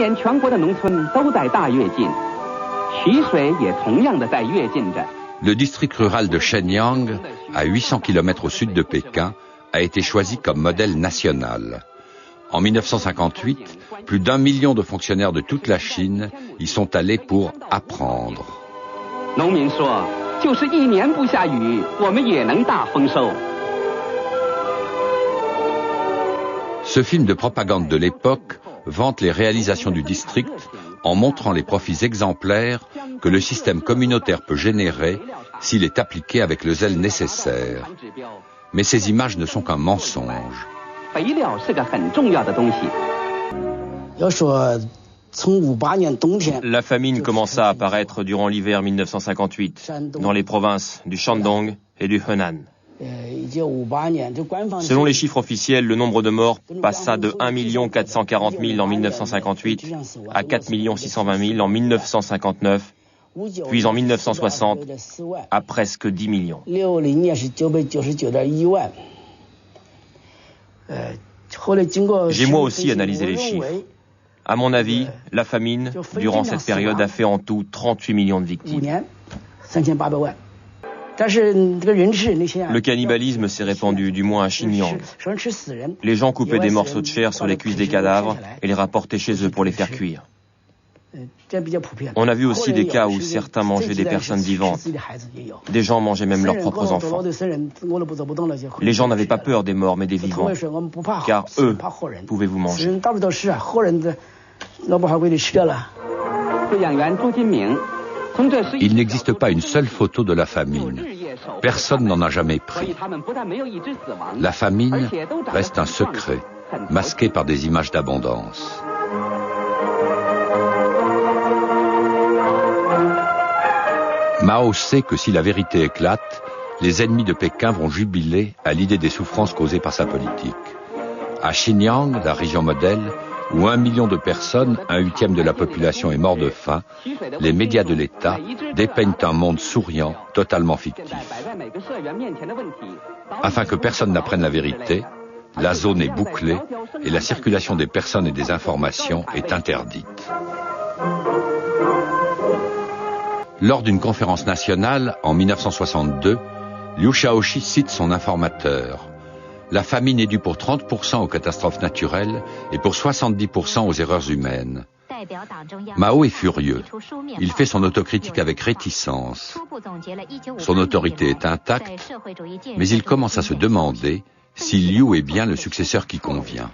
年全国的农村都在大跃进，祺水也同样的在跃进着。Le district rural de Shenyang, à 800 km au sud de Pékin, a été choisi comme modèle national. En 1958, plus d'1 million de fonctionnaires de toute la Chine y sont allés pour apprendre. Ce film de propagande de l'époque vante les réalisations du district en montrant les profits exemplaires que le système communautaire peut générer s'il est appliqué avec le zèle nécessaire. Mais ces images ne sont qu'un mensonge. La famine commença à apparaître durant l'hiver 1958 dans les provinces du Shandong et du Henan. Selon les chiffres officiels, le nombre de morts passa de 1 440 000 en 1958 à 4 620 000 en 1959, puis en 1960 à presque 10 millions. J'ai moi aussi analysé les chiffres. À mon avis, la famine, durant cette période, a fait en tout 38 millions de victimes. Le cannibalisme s'est répandu, du moins à Xinjiang. Les gens coupaient des morceaux de chair sur les cuisses des cadavres et les rapportaient chez eux pour les faire cuire. On a vu aussi des cas où certains mangeaient des personnes vivantes. Des gens mangeaient même leurs propres enfants. Les gens n'avaient pas peur des morts mais des vivants, car eux pouvaient vous manger. Il n'existe pas une seule photo de la famine. Personne n'en a jamais pris. La famine reste un secret, masqué par des images d'abondance. Mao sait que si la vérité éclate, les ennemis de Pékin vont jubiler à l'idée des souffrances causées par sa politique. À Xinjiang, la région modèle, où 1 million de personnes, 1/8 de la population est mort de faim, les médias de l'État dépeignent un monde souriant, totalement fictif. Afin que personne n'apprenne la vérité, la zone est bouclée et la circulation des personnes et des informations est interdite. Lors d'une conférence nationale, en 1962, Liu Shaoxi cite son informateur. La famine est due pour 30% aux catastrophes naturelles et pour 70% aux erreurs humaines. Mao est furieux. Il fait son autocritique avec réticence. Son autorité est intacte, mais il commence à se demander si Liu est bien le successeur qui convient.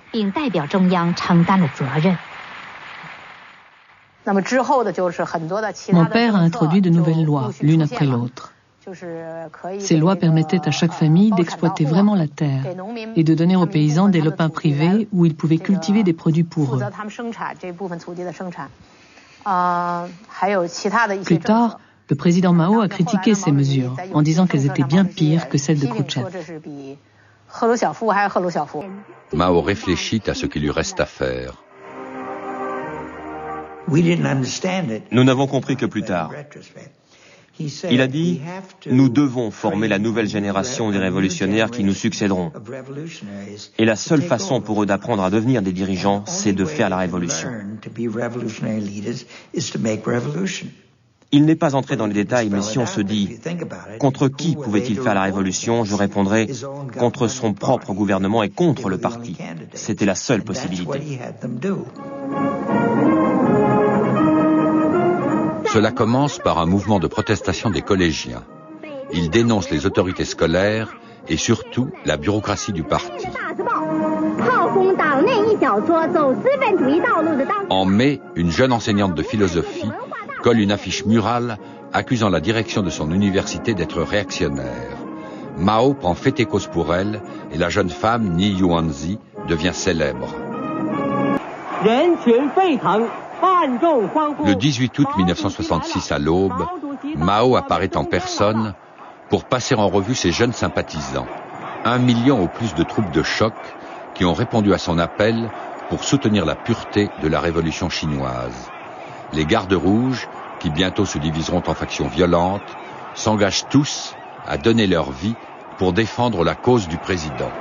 Mon père a introduit de nouvelles lois, l'une après l'autre. Ces lois permettaient à chaque famille d'exploiter vraiment la terre et de donner aux paysans des lopins privés où ils pouvaient cultiver des produits pour eux. Plus tard, le président Mao a critiqué ces mesures en disant qu'elles étaient bien pires que celles de Khrouchtchev. Mao réfléchit à ce qu'il lui reste à faire. Nous n'avons compris que plus tard. Il a dit « Nous devons former la nouvelle génération des révolutionnaires qui nous succéderont. Et la seule façon pour eux d'apprendre à devenir des dirigeants, c'est de faire la révolution. » Il n'est pas entré dans les détails, mais si on se dit « Contre qui pouvait-il faire la révolution ?» je répondrai « Contre son propre gouvernement et contre le parti. » C'était la seule possibilité. Cela commence par un mouvement de protestation des collégiens. Ils dénoncent les autorités scolaires et surtout la bureaucratie du parti. En mai, une jeune enseignante de philosophie colle une affiche murale accusant la direction de son université d'être réactionnaire. Mao prend fait et cause pour elle et la jeune femme, Ni Yuanzi, devient célèbre. Le 18 août 1966 à l'aube, Mao apparaît en personne pour passer en revue ses jeunes sympathisants. 1 million au plus de troupes de choc qui ont répondu à son appel pour soutenir la pureté de la révolution chinoise. Les gardes rouges, qui bientôt se diviseront en factions violentes, s'engagent tous à donner leur vie pour défendre la cause du président.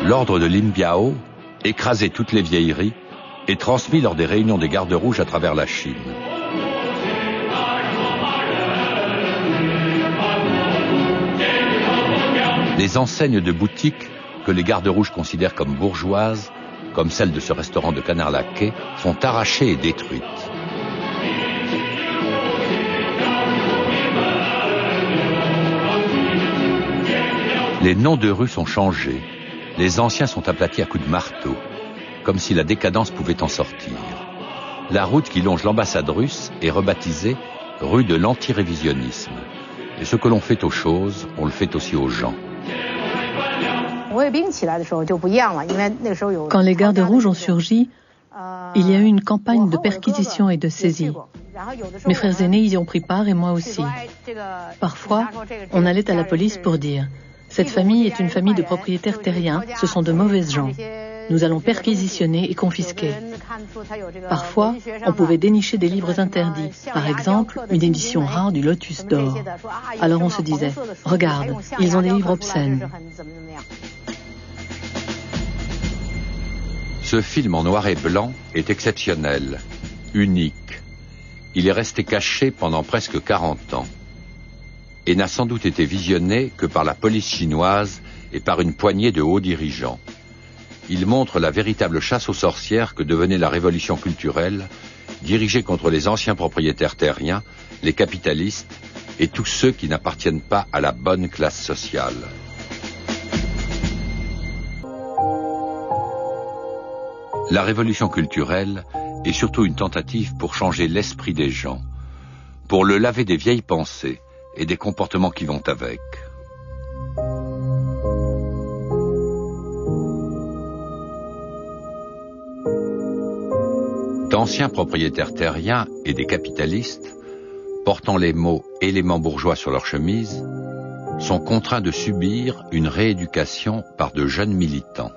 L'ordre de Lin Biao, écraser toutes les vieilleries, est transmis lors des réunions des gardes rouges à travers la Chine. Les enseignes de boutiques que les gardes rouges considèrent comme bourgeoises, comme celle de ce restaurant de Canard-Laquais, sont arrachées et détruites. Les noms de rues sont changés. Les anciens sont aplatis à coups de marteau, comme si la décadence pouvait en sortir. La route qui longe l'ambassade russe est rebaptisée rue de l'antirévisionnisme. Et ce que l'on fait aux choses, on le fait aussi aux gens. Quand les gardes rouges ont surgi, il y a eu une campagne de perquisition et de saisie. Mes frères aînés y ont pris part et moi aussi. Parfois, on allait à la police pour dire « Cette famille est une famille de propriétaires terriens, ce sont de mauvaises gens. Nous allons perquisitionner et confisquer. » Parfois, on pouvait dénicher des livres interdits, par exemple une édition rare du Lotus d'or. Alors on se disait « Regarde, ils ont des livres obscènes. » Ce film en noir et blanc est exceptionnel, unique. Il est resté caché pendant presque 40 ans et n'a sans doute été visionné que par la police chinoise et par une poignée de hauts dirigeants. Il montre la véritable chasse aux sorcières que devenait la révolution culturelle, dirigée contre les anciens propriétaires terriens, les capitalistes et tous ceux qui n'appartiennent pas à la bonne classe sociale. La révolution culturelle est surtout une tentative pour changer l'esprit des gens, pour le laver des vieilles pensées et des comportements qui vont avec. D'anciens propriétaires terriens et des capitalistes, portant les mots « éléments bourgeois » sur leur chemise, sont contraints de subir une rééducation par de jeunes militants.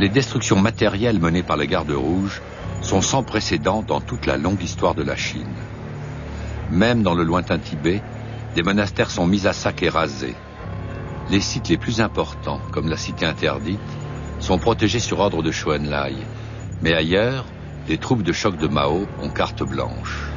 Les destructions matérielles menées par les gardes rouges sont sans précédent dans toute la longue histoire de la Chine. Même dans le lointain Tibet, des monastères sont mis à sac et rasés. Les sites les plus importants, comme la cité interdite, sont protégés sur ordre de Chou En-lai. Mais ailleurs, les troupes de choc de Mao ont carte blanche.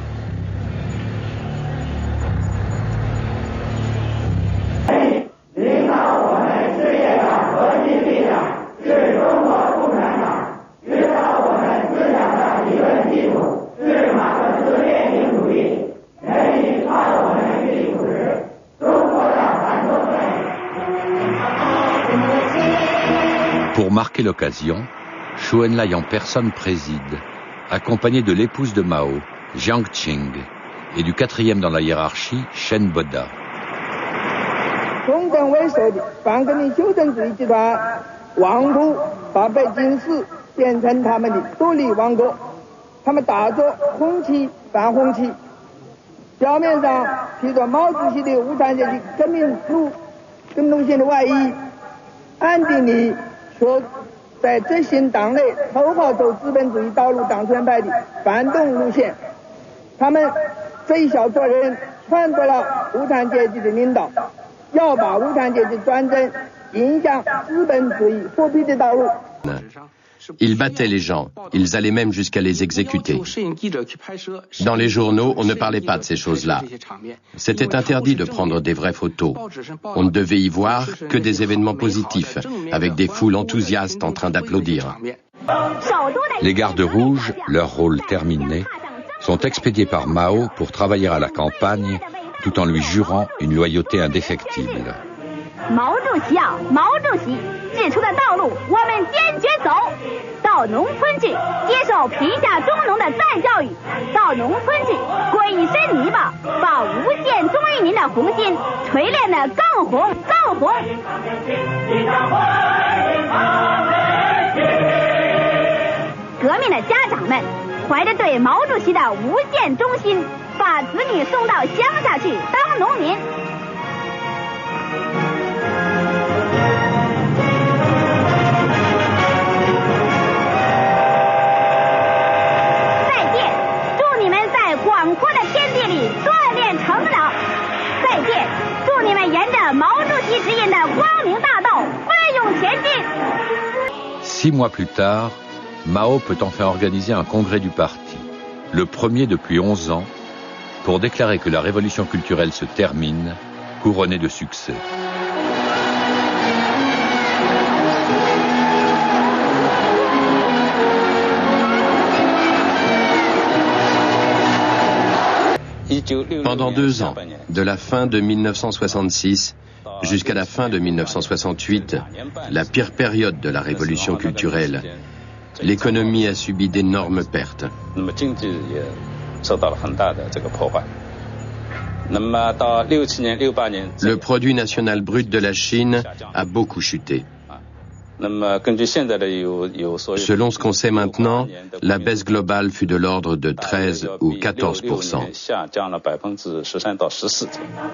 Pour marquer l'occasion, Chou En-lai en personne préside, accompagné de l'épouse de Mao, Jiang Qing, et du quatrième dans la hiérarchie, Shen Boda. Ils battaient les gens, ils allaient même jusqu'à les exécuter. Dans les journaux, on ne parlait pas de ces choses-là. C'était interdit de prendre des vraies photos. On ne devait y voir que des événements positifs, avec des foules enthousiastes en train d'applaudir. Les gardes rouges, leur rôle terminé, sont expédiés par Mao pour travailler à la campagne tout en lui jurant une loyauté indéfectible. 毛主席啊，毛主席指出的道路，我们坚决走。到农村去，接受贫下中农的再教育；到农村去，滚一身泥巴，把无限中义民的红心锤炼得更红更红。革命的家长们怀着对毛主席的无限忠心，把子女送到乡下去当农民。再见，祝你们在广阔的天地里锻炼成长。再见，祝你们沿着毛主席指引的光明大道奋勇前进。6 mois plus tard, Mao peut enfin organiser un congrès du parti, le premier depuis 11 ans, pour déclarer que la révolution culturelle se termine, couronnée de succès. Pendant 2 ans, de la fin de 1966 jusqu'à la fin de 1968, la pire période de la révolution culturelle, l'économie a subi d'énormes pertes. Le produit national brut de la Chine a beaucoup chuté. Selon ce qu'on sait maintenant, la baisse globale fut de l'ordre de 13 ou 14%.